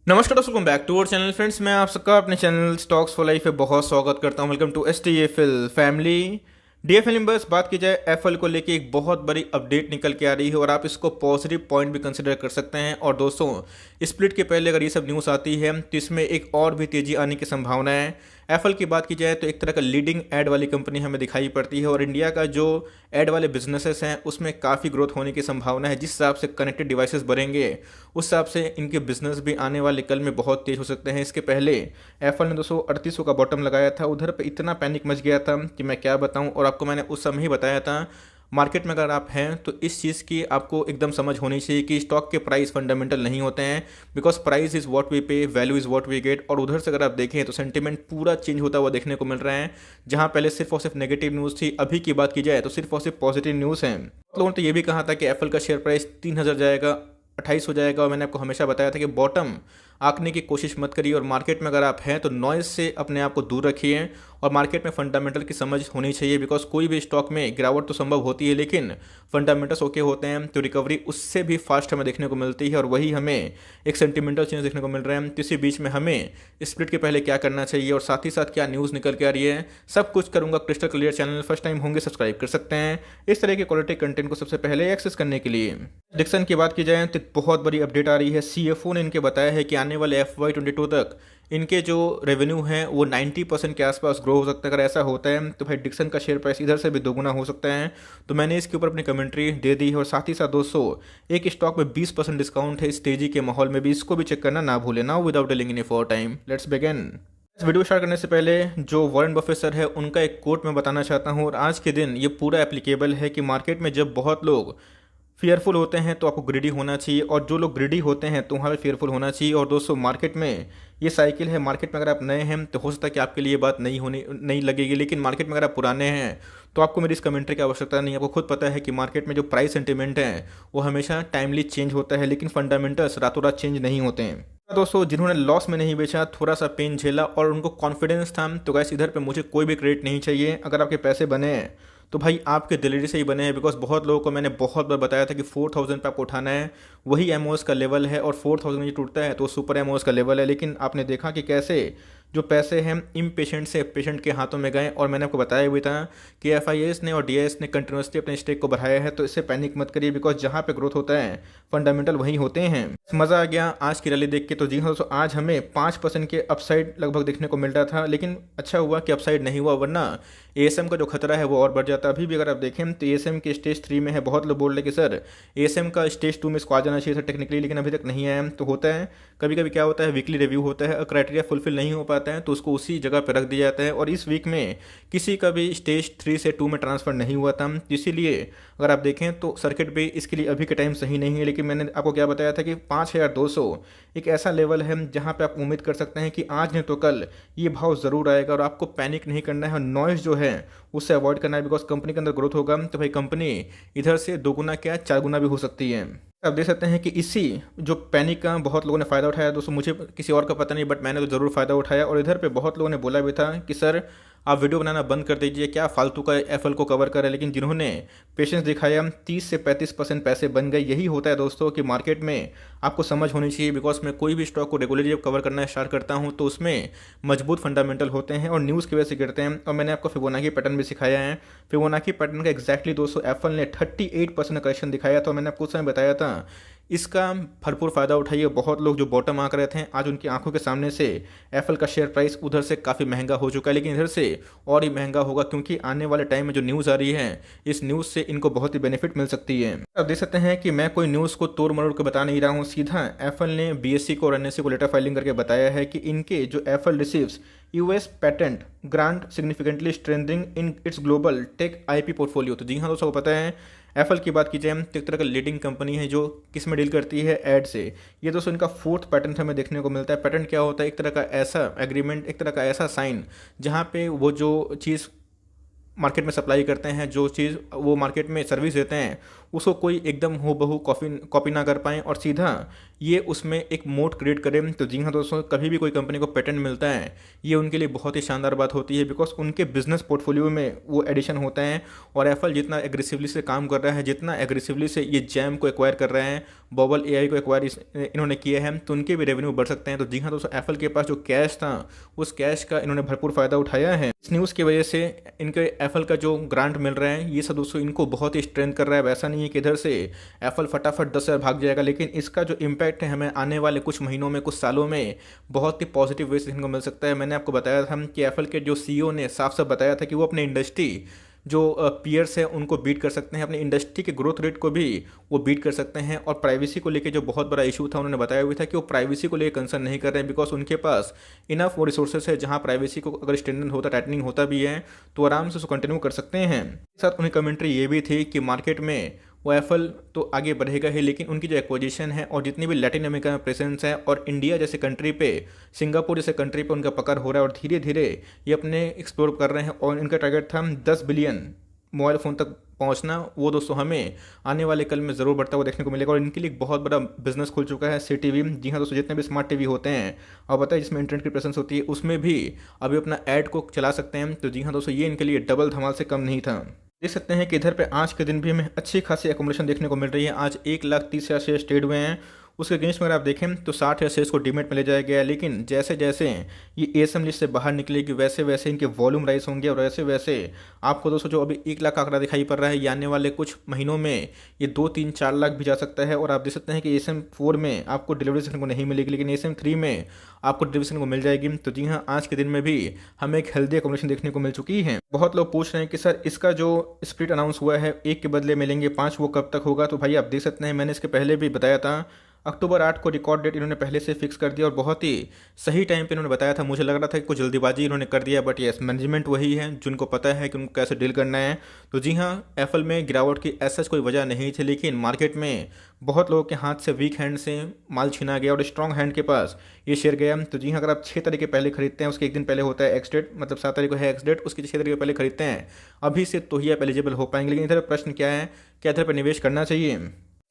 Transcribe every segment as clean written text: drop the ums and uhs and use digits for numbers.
नमस्कार दोस्तों, welcome back to our channel friends. मैं आप सबका अपने चैनल स्टॉक्स फॉर लाइफ पे बहुत स्वागत करता हूं। Welcome to STFL family. DFL में बस बात की जाए, एफएल को लेके एक बहुत बड़ी अपडेट निकल के आ रही है और आप इसको पॉजिटिव पॉइंट भी कंसिडर कर सकते हैं। और दोस्तों, स्प्लिट के पहले अगर ये सब न्यूज़ आती है तो इसमें एक और भी तेज़ी आने की संभावना है। एफएल की बात की जाए तो एक तरह का लीडिंग एड वाली कंपनी हमें दिखाई पड़ती है और इंडिया का जो एड वाले बिजनेसेस हैं उसमें काफ़ी ग्रोथ होने की संभावना है। जिस हिसाब से कनेक्टेड डिवाइसेस बढ़ेंगे उस हिसाब से इनके बिजनेस भी आने वाले कल में बहुत तेज हो सकते हैं। इसके पहले एफएल ने 238 का बॉटम लगाया था, उधर पे इतना पैनिक मच गया था कि मैं क्या बताऊं। और आपको मैंने उस समय ही बताया था, मार्केट में अगर आप हैं तो इस चीज़ की आपको एकदम समझ होनी चाहिए कि स्टॉक के प्राइस फंडामेंटल नहीं होते हैं, because price is what we pay, value is what we get. और उधर से अगर आप देखें तो सेंटिमेंट पूरा चेंज होता हुआ देखने को मिल रहा है। जहां पहले सिर्फ और सिर्फ नेगेटिव न्यूज़ थी, अभी की बात की जाए तो सिर्फ और सिर्फ पॉजिटिव न्यूज़ है। लोगों ने तो ये भी कहा था कि एप्पल का शेयर प्राइस 3000 जाएगा, 28 हो जाएगा। और मैंने आपको हमेशा बताया था कि बॉटम आंकने की कोशिश मत करिए और मार्केट में अगर आप हैं तो नॉइज़ से अपने आप को दूर रखिए और मार्केट में फंडामेंटल की समझ होनी चाहिए। बिकॉज कोई भी स्टॉक में गिरावट तो संभव होती है, लेकिन फंडामेंटल्स ओके होते हैं तो रिकवरी उससे भी फास्ट हमें देखने को मिलती है और वही हमें एक सेंटिमेंटल चेंज देखने को मिल रहा है। तो इसी बीच में हमें स्प्लिट के पहले क्या करना चाहिए और साथ ही साथ क्या न्यूज़ निकल के आ रही है, सब कुछ करूंगा crystal clear. Channel first time होंगे सब्सक्राइब कर सकते हैं इस तरह के क्वालिटी कंटेंट को सबसे पहले एक्सेस करने के लिए। डिक्सन की बात की जाए तो बहुत बड़ी अपडेट आ रही है। CFO ने इनके बताया है कि आने वाले FY22 तक इनके जो रेवेन्यू है वो 90% के आसपास ग्रो हो सकता है। अगर ऐसा होता है तो भाई डिक्सन का शेयर प्राइस इधर से भी दोगुना हो सकता है। तो मैंने इसके ऊपर अपनी कमेंट्री दे दी है। और साथ ही साथ दोस्तों, एक स्टॉक में 20% डिस्काउंट है इस तेजी के माहौल में भी, इसको भी चेक करना ना भूलें। Now without delaying any for time, let's begin. इस वीडियो स्टार्ट करने से पहले जो वॉरेन बफेट सर है उनका एक कोट मैं बताना चाहता हूँ और आज के दिन ये पूरा एप्लीकेबल है कि मार्केट में जब बहुत लोग फियरफुल होते हैं तो आपको ग्रिडी होना चाहिए और जो लोग ग्रिडी होते हैं तो वहाँ पे फियरफुल होना चाहिए। और दोस्तों, मार्केट में ये साइकिल है। मार्केट में अगर आप नए हैं तो हो सकता है कि आपके लिए ये बात नहीं लगेगी, लेकिन मार्केट में अगर आप पुराने हैं तो आपको मेरी इस कमेंट्री की आवश्यकता नहीं है। आपको खुद पता है कि मार्केट में जो प्राइस सेंटिमेंट है वो हमेशा टाइमली चेंज होता है, लेकिन फंडामेंटल्स रातों रात चेंज नहीं होते हैं। दोस्तों, जिन्होंने लॉस में नहीं बेचा, थोड़ा सा पेन झेला और उनको कॉन्फिडेंस था, तो गैस इधर पे मुझे कोई भी क्रेडिट नहीं चाहिए। अगर आपके पैसे बने हैं तो भाई आपके दिलेरी से ही बने हैं। बिकॉज बहुत लोगों को मैंने बहुत बार बताया था कि 4000 पे आपको उठाना है, वही एमओएस का लेवल है और 4000 में टूटता है तो सुपर एमओएस का लेवल है। लेकिन आपने देखा कि कैसे जो पैसे हैं इम्पेशेंट से पेशेंट के हाथों में गए। और मैंने आपको बताया भी था कि FIS ने और DIS ने कंटिन्यूसली अपने स्टेक को बढ़ाया है, तो इससे पैनिक मत करिए। बिकॉज जहाँ पे ग्रोथ होता है फंडामेंटल वही होते हैं। मज़ा आ गया आज की रैली देख के। तो जी हाँ दोस्तों, आज हमें 5% के अपसाइड लगभग देखने को मिल रहा था, लेकिन अच्छा हुआ कि अपसाइड नहीं हुआ, वरना ASM का जो खतरा है वो और बढ़ जाता। अभी भी अगर आप देखें तो ASM के स्टेज 3 में है। बहुत लोग बोल रहे कि सर ASM का स्टेज 2 में इसको आ जाना चाहिए था टेक्निकली, लेकिन अभी तक नहीं आया। तो होता है कभी कभी क्या होता है, वीकली रिव्यू होता है, क्राइटेरिया फुलफिल नहीं हो पाता है तो उसको उसी जगह पर रख दिया जाता है। और इस वीक में किसी का भी स्टेज 3 से 2 में ट्रांसफर नहीं हुआ था, इसीलिए अगर आप देखें तो सर्किट भी इसके लिए अभी के टाइम सही नहीं है। लेकिन मैंने आपको क्या बताया था कि 5200 एक ऐसा लेवल है जहां पे आप उम्मीद कर सकते हैं कि आज नहीं तो कल ये भाव ज़रूर आएगा और आपको पैनिक नहीं करना है और नॉइज़ जो है उससे अवॉइड करना है। बिकॉज कंपनी के अंदर ग्रोथ होगा तो भाई कंपनी इधर से दोगुना क्या 4 गुना भी हो सकती है। आप देख सकते हैं कि इसी जो पैनिक का बहुत लोगों ने फ़ायदा उठाया। दोस्तों, मुझे किसी और का पता नहीं, बट मैंने तो ज़रूर फ़ायदा उठाया। और इधर पे बहुत लोगों ने बोला भी था कि सर आप वीडियो बनाना बंद कर दीजिए, क्या फालतू का एफएल को कवर कर रहे हैं। लेकिन जिन्होंने पेशेंस दिखाया 30 से 35% पैसे बन गए। यही होता है दोस्तों कि मार्केट में आपको समझ होनी चाहिए। बिकॉज मैं कोई भी स्टॉक को रेगुलरली जब कवर करना स्टार्ट करता हूँ तो उसमें मजबूत फंडामेंटल होते हैं और न्यूज़ की वजह से गिरते हैं। और मैंने आपको फिबोनाची पैटर्न भी सिखाया है। फिबोनाची पैटर्न का एक्जैक्टली दोस्तों एप्पल ने 38% करेक्शन दिखाया था। मैंने आपको उस समय बताया था इसका भरपूर फ़ायदा उठाइए। बहुत लोग जो बॉटम आंक रहे थे, आज उनकी आंखों के सामने से एप्पल का शेयर प्राइस उधर से काफ़ी महंगा हो चुका है, लेकिन इधर से और ही महंगा होगा क्योंकि आने वाले टाइम में जो न्यूज़ आ रही है इस न्यूज़ से इनको बहुत ही बेनिफिट मिल सकती है। अब देख सकते हैं कि मैं कोई न्यूज़ को तोड़ मरोड़ के बता नहीं रहा हूँ, सीधा एप्पल ने BSE को और NSE को लेटर फाइलिंग करके बताया है कि इनके जो Apple receives US patent grant significantly strengthening in its global tech IP portfolio. तो जी हाँ दोस्तों, को पता है एप्पल की बात की जाए तो एक तरह का लीडिंग कंपनी है जो किस में डील करती है, एड से। ये दोस्तों इनका 4th पैटर्न हमें देखने को मिलता है। पैटर्न क्या होता है, एक तरह का ऐसा एग्रीमेंट, एक तरह का ऐसा साइन जहाँ पे वो जो चीज़ मार्केट में सप्लाई करते हैं, जो चीज़ वो मार्केट में सर्विस देते हैं, उसको कोई एकदम हूबहू कॉपी ना कर पाएँ और सीधा ये उसमें एक मोड क्रिएट करें। तो जी हाँ दोस्तों, कभी भी कोई कंपनी को पेटेंट मिलता है, ये उनके लिए बहुत ही शानदार बात होती है, बिकॉज उनके बिजनेस पोर्टफोलियो में वो एडिशन होता है। और एप्पल जितना एग्रेसिवली से काम कर रहा है, जितना एग्रेसिवली से ये जैम को एक्वायर कर रहे हैं, बबल एआई को एक्वायर इन्होंने किया है, तो उनके भी रेवेन्यू बढ़ सकते हैं। तो जी हाँ दोस्तों, एप्पल के पास जो कैश था, उस कैश का इन्होंने भरपूर फायदा उठाया है। इस न्यूज़ की वजह से इनके एप्पल का जो ग्रांट मिल रहा है, ये सब दोस्तों इनको बहुत ही स्ट्रेंथ कर रहा है। वैसा नहीं है कि इधर से एप्पल फटाफट 10 भाग जाएगा, लेकिन इसका जो इम्पैक्ट है हमें आने वाले कुछ महीनों में, कुछ सालों में बहुत ही पॉजिटिव वे से देखने को मिल सकता है। मैंने आपको बताया था कि एप्पल के जो सीईओ ने साफ साफ बताया था कि वो अपने इंडस्ट्री जो पीयर्स है उनको बीट कर सकते हैं, अपनी इंडस्ट्री के ग्रोथ रेट को भी वो बीट कर सकते हैं। और प्राइवेसी को लेकर जो बहुत बड़ा इशू था, उन्होंने बताया हुआ था कि वो प्राइवेसी को लेकर कंसर्न नहीं कर रहे हैं, बिकॉज उनके पास इनफ वो रिसोर्सेस है जहां प्राइवेसी को अगर स्टैंडर्ड होता, टाइटनिंग होता भी है, तो आराम से उसको कंटिन्यू कर सकते हैं। साथ उन्हें कमेंट्री ये भी थी कि मार्केट में वो एप्पल तो आगे बढ़ेगा ही, लेकिन उनकी जो एक्विजिशन है और जितनी भी लैटिन अमेरिका में प्रेजेंस है और इंडिया जैसे कंट्री पे, सिंगापुर जैसे कंट्री पे उनका पकड़ हो रहा है और धीरे धीरे ये अपने एक्सप्लोर कर रहे हैं। और इनका टारगेट था 10 बिलियन मोबाइल फ़ोन तक पहुंचना। वो दोस्तों हमें आने वाले कल में ज़रूर बढ़ता हुआ देखने को मिलेगा। और इनके लिए एक बहुत बड़ा बिजनेस खुल चुका है सी टीवी। जी हाँ दोस्तों, जितने भी स्मार्ट टीवी होते हैं और बताइए जिसमें इंटरनेट की प्रेजेंस होती है, उसमें भी अभी अपना ऐड को चला सकते हैं। तो जी हाँ दोस्तों, ये इनके लिए डबल धमाल से कम नहीं था। देख सकते हैं कि इधर पे आज के दिन भी हमें अच्छी खासी एकोमोडेशन देखने को मिल रही है। आज 1,30,000 शेयर ट्रेड हुए हैं। उसके अगेंस्ट में अगर आप देखें तो 60,000 शेयर्स को डीमेट में ले जाया गया है। लेकिन जैसे जैसे ये एएसएम लिस्ट से बाहर निकलेगी, वैसे वैसे इनके वॉल्यूम राइज होंगे और वैसे वैसे आपको दोस्तों जो अभी 1 लाख का आंकड़ा दिखाई पड़ रहा है, ये आने वाले कुछ महीनों में ये 2, 3, 4 लाख भी जा सकता है। और आप देख सकते हैं कि एएसएम 4 में आपको डिलीवरी देखने को नहीं मिलेगी, लेकिन एएसएम 3 में आपको डिलीवरी देखने को मिल जाएगी। तो जी हाँ, आज के दिन में भी हमें एक हेल्दी एकोमोडेशन देखने को मिल चुकी है। बहुत लोग पूछ रहे हैं कि सर इसका जो स्प्लिट अनाउंस हुआ है, 1 के बदले मिलेंगे 5, वो कब तक होगा? तो भाई आप देख सकते हैं, मैंने इसके पहले भी बताया था, अक्टूबर 8 को रिकॉर्ड डेट इन्होंने पहले से फिक्स कर दिया और बहुत ही सही टाइम पे इन्होंने बताया था। मुझे लग रहा था कि कुछ जल्दीबाजी इन्होंने कर दिया, बट यस, मैनेजमेंट वही है जिनको पता है कि उनको कैसे डील करना है। तो जी हाँ, एप्पल में गिरावट की ऐसा कोई वजह नहीं थी, लेकिन मार्केट में बहुत लोगों के हाथ से वीक हैंड से माल छीना गया और स्ट्रॉन्ग हैंड के पास ये शेयर गया। तो जी हाँ, अगर आप 6 तारीख के पहले खरीदते हैं, उसके एक दिन पहले होता है एक्स डेट, मतलब 7 तारीख को है एक्स डेट, उसके 6 तारीख के पहले खरीदते हैं अभी से, तो ही आप एलिजिबल हो पाएंगे। लेकिन इधर प्रश्न क्या है, क्या इधर पर निवेश करना चाहिए?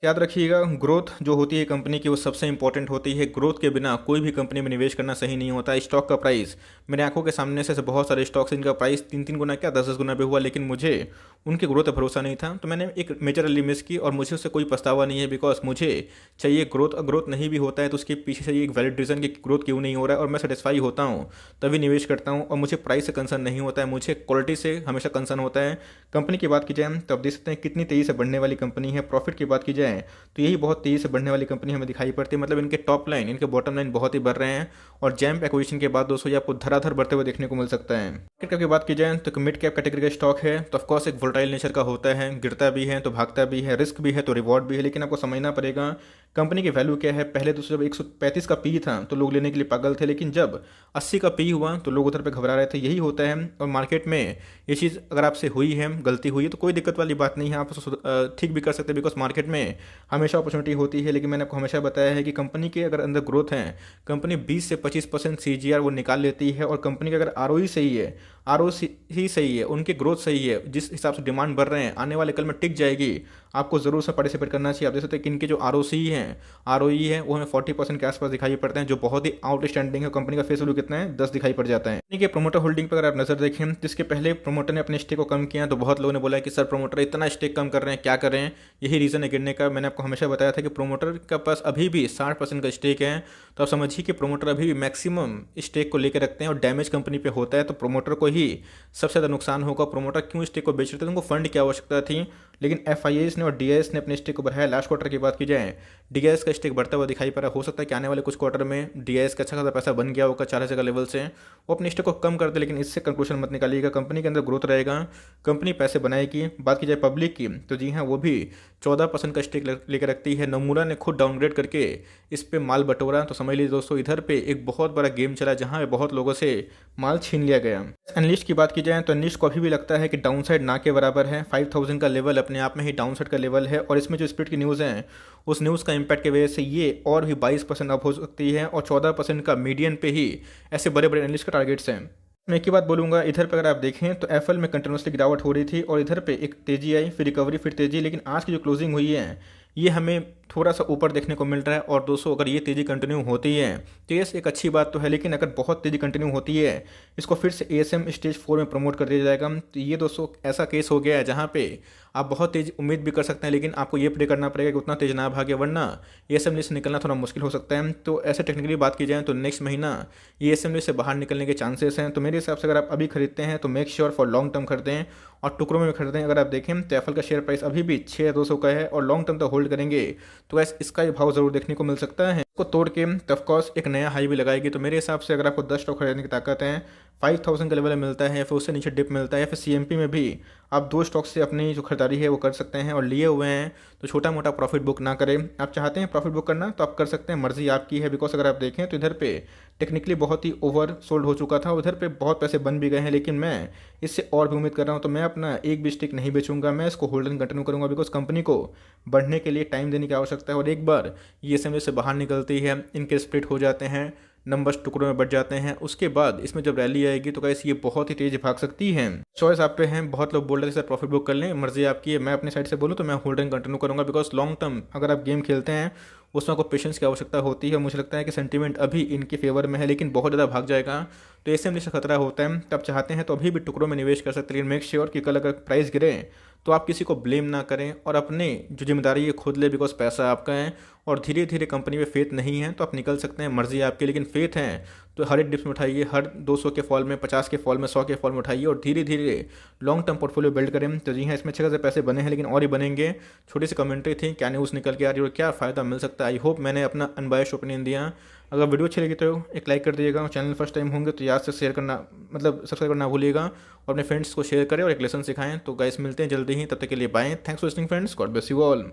याद रखिएगा, ग्रोथ जो होती है कंपनी की वो सबसे इंपॉर्टेंट होती है। ग्रोथ के बिना कोई भी कंपनी में निवेश करना सही नहीं होता। स्टॉक का प्राइस मेरे आंखों के सामने से बहुत सारे स्टॉक्स, इनका प्राइस 3-3 गुना क्या 10-10 गुना भी हुआ, लेकिन मुझे उनके ग्रोथ पर भरोसा नहीं था। तो मैंने एक मेजर रैली मिस की और मुझे उससे कोई पछतावा नहीं है, बिकॉज मुझे चाहिए ग्रोथ। ग्रोथ नहीं भी होता है तो उसके पीछे से एक वैलिड रीजन कि ग्रोथ क्यों नहीं हो रहा है और मैं सेटिस्फाई होता हूँ तभी निवेश करता हूँ। और मुझे प्राइस से कंसर्न नहीं होता है, मुझे क्वालिटी से हमेशा कंसर्न होता है। कंपनी की बात की जाए तो आप देख सकते हैं कितनी तेज़ी से बढ़ने वाली कंपनी है। प्रॉफिट की बात की जाए तो यही बहुत तेज़ी से बढ़ने वाली कंपनी हमें दिखाई पड़ती है। मतलब इनके टॉप लाइन, इनके बॉटम लाइन बहुत ही बढ़ रहे हैं। और जैम्प एक्विजिशन के बाद दोस्तों ये आपको धराधर बढ़ते हुए देखने को मिल सकता है। मार्केट कैप की बात की जाए तो मिड कैप कैटेगरी का स्टॉक है, तो ऑफकोर्स एक वोलेटाइल नेचर का होता है, गिरता भी है तो भागता भी है, रिस्क भी है तो रिवॉर्ड भी है। लेकिन आपको समझना पड़ेगा कंपनी की वैल्यू क्या है। पहले दोस्तों जब 135 का पी था तो लोग लेने के लिए पागल थे, लेकिन जब 80 का पी हुआ तो लोग उधर पे घबरा रहे थे। यही होता है। और मार्केट में ये चीज़ अगर आपसे हुई है, गलती हुई है, तो कोई दिक्कत वाली बात नहीं है, आप उसको ठीक भी कर सकते हैं, बिकॉज मार्केट में हमेशा अपॉर्चुनिटी होती है। लेकिन मैंने आपको हमेशा बताया है कि कंपनी के अगर अंदर ग्रोथ है, कंपनी 20 से 25% CAGR वो निकाल लेती है। और कंपनी का अगर ROE सही है, ROC ही सही है, उनकी ग्रोथ सही है, जिस हिसाब से डिमांड बढ़ रहे हैं, आने वाले कल में टिक जाएगी। आपको ज़रूर से पार्टिसिपेट करना चाहिए। आप देख सकते हैं कि इनके जो ROC है, ROE है, वो हमें 40% के आसपास दिखाई पड़ते हैं, जो बहुत ही आउटस्टैंडिंग है। कंपनी का फेस वैल्यू कितना है, 10 दिखाई पड़ जाता है। कंपनी के प्रोमोटर होल्डिंग पर अगर आप नजर देखें, जिसके पहले प्रोमोटर ने अपने स्टेक को कम किया, तो बहुत लोगों ने बोला कि सर प्रोमोटर इतना स्टेक कम कर रहे हैं, क्या कर रहे हैं? यही रीज़न है गिरने का। मैंने आपको हमेशा बताया था कि प्रोमोटर का पास अभी भी 60% का स्टेक है। तो आप समझिए कि प्रोमोटर अभी भी मैक्सिमम स्टेक को लेकर रखते हैं और डैमेज कंपनी पे होता है तो प्रोमोटर को ही सबसे ज़्यादा नुकसान होगा। प्रोमोटर क्यों स्टेक को बेच रहे थे, उनको फंड की आवश्यकता थी, लेकिन FIAs ने और DIS ने अपने स्टेक को बढ़ाया। लास्ट क्वार्टर की बात की जाए, DIS का स्टेक बढ़ता हुआ दिखाई पड़ रहा है। हो सकता है कि आने वाले कुछ क्वार्टर में DIS का अच्छा खासा पैसा बन गया होगा 4,000 का लेवल से, वो अपने स्टेक को कम कर दे। लेकिन इससे कंक्लूजन मत निकालिएगा, कंपनी के अंदर ग्रोथ रहेगा, कंपनी पैसे बनाएगी। बात की जाए पब्लिक की, तो जी हाँ, वो भी 14% का स्टेक लेकर रखती है। नमूरा ने खुद डाउनग्रेड करके इस पे माल बटोरा। तो समझ लीजिए दोस्तों, इधर पे एक बहुत बड़ा गेम चला जहाँ पे बहुत लोगों से माल छीन लिया गया। एनालिस्ट की बात की जाए तो एनालिस्ट को अभी भी लगता है कि डाउनसाइड ना के बराबर है। 5000 का लेवल अपने आप में ही डाउनसाइड का लेवल है। और इसमें जो स्प्लिट की न्यूज़ है, उस न्यूज़ का इम्पैक्ट की वजह से ये और भी 22% अप हो सकती है और 14% का मीडियन पे ही ऐसे बड़े बड़े एनालिस्ट का टारगेट्स हैं। मैं एक ही बात बोलूँगा, इधर पे अगर आप देखें तो एफएल में कंटिन्यूसली गिरावट हो रही थी और इधर पे एक तेज़ी आई, फिर रिकवरी, फिर तेज़ी, लेकिन आज की जो क्लोजिंग हुई है ये हमें थोड़ा सा ऊपर देखने को मिल रहा है। और दोस्तों अगर ये तेज़ी कंटिन्यू होती है तो ये एक अच्छी बात तो है, लेकिन अगर बहुत तेज़ी कंटिन्यू होती है इसको फिर से एएसएम स्टेज 4 में प्रमोट कर दिया जाएगा। तो ये दोस्तों ऐसा केस हो गया है जहाँ पे आप बहुत तेज़ उम्मीद भी कर सकते हैं, लेकिन आपको ये प्रे करना पड़ेगा कि उतना तेज़ ना भागे, वरना एएसएम लिस्ट से निकलना थोड़ा मुश्किल हो सकता है। तो ऐसे टेक्निकली बात की जाए तो नेक्स्ट महीना एएसएम लिस्ट से बाहर निकलने के चांसेस हैं। तो मेरे हिसाब से अगर आप अभी खरीदते हैं तो make sure for long term खरीदें और टुकड़ों में खरीदें। अगर आप देखें तो एप्पल का शेयर प्राइस अभी भी 6200 का है और लॉन्ग टर्म तक होल्ड करेंगे तो गैस इसका ये भाव जरूर देखने को मिल सकता है। इसको तोड़ के ऑफकोर्स एक नया हाई भी लगाएगी। तो मेरे हिसाब से अगर आपको 10 स्टॉक खरीदने की ताकत है, 5000 का लेवल मिलता है, फिर उससे नीचे डिप मिलता है, या फिर सीएमपी में भी आप 2 स्टॉक से अपनी जो खरीदारी है वो कर सकते हैं और लिए हुए हैं तो छोटा मोटा प्रॉफिट बुक ना करें। आप चाहते हैं प्रॉफिट बुक करना तो आप कर सकते हैं, मर्जी आपकी है। बिकॉज अगर आप देखें तो इधर पे टेक्निकली बहुत ही ओवर सोल्ड हो चुका था, उधर पे बहुत पैसे बन भी गए हैं, लेकिन मैं इससे और भी उम्मीद कर रहा हूँ। तो मैं अपना एक भी स्टिक नहीं बेचूंगा, मैं इसको होल्डिंग कंटिन्यू करूंगा। बिकॉज कंपनी को बढ़ने के लिए टाइम देने की आवश्यकता है और एक बार ये असेंबली से बाहर निकलती है, इनके स्प्लिट हो जाते हैं, नंबर्स टुकड़ों में बढ़ जाते हैं, उसके बाद इसमें जब रैली आएगी तो कैसे ये बहुत ही तेज भाग सकती है। चॉइस आप पे है, बहुत लोग बोल रहे थे सर प्रॉफिट बुक कर लें, मर्जी आपकी है। मैं अपनी साइड से बोलूँ तो मैं होल्डिंग कंटिन्यू करूंगा। बिकॉज लॉन्ग टर्म अगर आप गेम खेलते हैं उसमें आपको पेशेंस की आवश्यकता होती है। मुझे लगता है कि सेंटीमेंट अभी इनके फेवर में है, लेकिन बहुत ज़्यादा भाग जाएगा तो ऐसे में खतरा होता है। तब चाहते हैं तो अभी भी टुकड़ों में निवेश कर सकते हैं, लेकिन मेक श्योर कि कल अगर प्राइस गिरे तो आप किसी को ब्लेम ना करें और अपने जो जिम्मेदारी है खुद ले। बिकॉज पैसा आपका है और धीरे धीरे कंपनी में फेथ नहीं है तो आप निकल सकते हैं, मर्जी आपकी, लेकिन फेथ है तो हर एक डिप्स में उठाइए, हर 200 के फॉल में, 50 के फॉल में, 100 के फॉल में उठाइए और धीरे धीरे लॉन्ग टर्म पोर्टफोलियो बिल्ड करें। तो जी हाँ, इसमें अच्छे खासे पैसे बने हैं, लेकिन और ही बनेंगे। छोटी सी कमेंट्री थी, क्या न्यूज़ निकल के आ रही है और क्या फ़ायदा मिल सकता है। आई होप मैंने अपना अनबायस्ड ओपिनियन दिया। अगर वीडियो अच्छी लगी तो एक लाइक कर दीजिएगा और चैनल फर्स्ट टाइम होंगे तो याद से शेयर करना, मतलब सब्सक्राइब करना भूलिएगा और अपने फ्रेंड्स को शेयर करें और एक लेसन सिखाएं। तो गाइस मिलते हैं जल्दी ही, तब तक के लिए bye. Thanks for listening friends, God bless you all.